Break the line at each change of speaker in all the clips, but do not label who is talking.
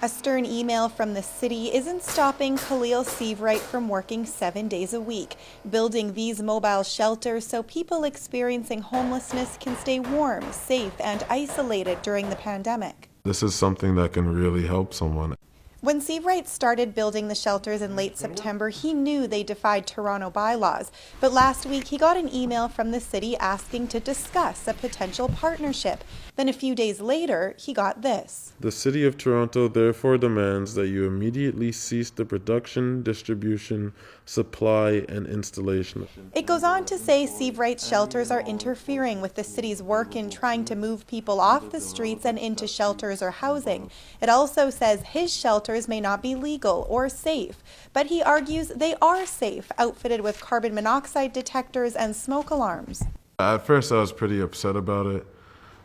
A stern email from the city isn't stopping Khalil Seavright from working 7 days a week, building these mobile shelters so people experiencing homelessness can stay warm, safe, and isolated during the pandemic.
This is something that can really help someone.
When Seavright started building the shelters in late September, he knew they defied Toronto bylaws. But last week, he got an email from the city asking to discuss a potential partnership. Then a few days later, he got this.
The City of Toronto therefore demands that you immediately cease the production, distribution, supply, and installation.
It goes on to say Seavright's shelters are interfering with the city's work in trying to move people off the streets and into shelters or housing. It also says his shelters may not be legal or safe, but he argues they are safe, outfitted with carbon monoxide detectors and smoke alarms.
At first I was pretty upset about it,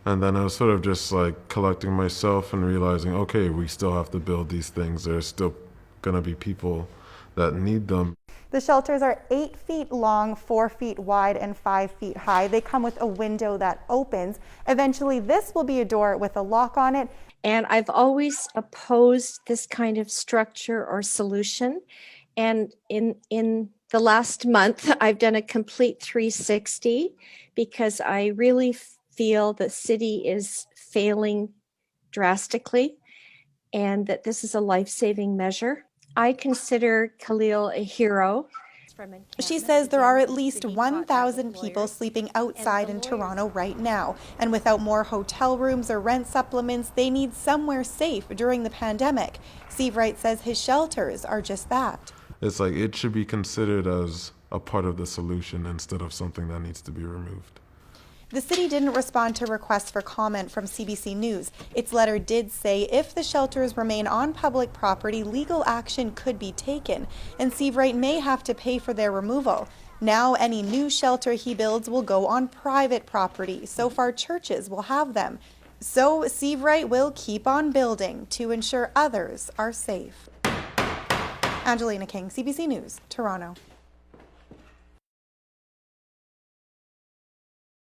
and then I was sort of just like collecting myself and realizing, okay, we still have to build these things. There's still gonna be people that need them.
The shelters are 8 feet long, 4 feet wide, and 5 feet high. They come with a window that opens. Eventually, this will be a door with a lock on it.
And I've always opposed this kind of structure or solution. And in the last month, I've done a complete 360 because I really feel the city is failing drastically and that this is a life-saving measure. I consider Khalil a hero.
She says there are at least 1,000 people sleeping outside in Toronto right now, and without more hotel rooms or rent supplements, they need somewhere safe during the pandemic. Seavright says his shelters are just that.
It's like it should be considered as a part of the solution instead of something that needs to be removed.
The city didn't respond to requests for comment from CBC News. Its letter did say if the shelters remain on public property, legal action could be taken, and Seavright may have to pay for their removal. Now any new shelter he builds will go on private property. So far, churches will have them. So Seavright will keep on building to ensure others are safe. Angelina King, CBC News, Toronto.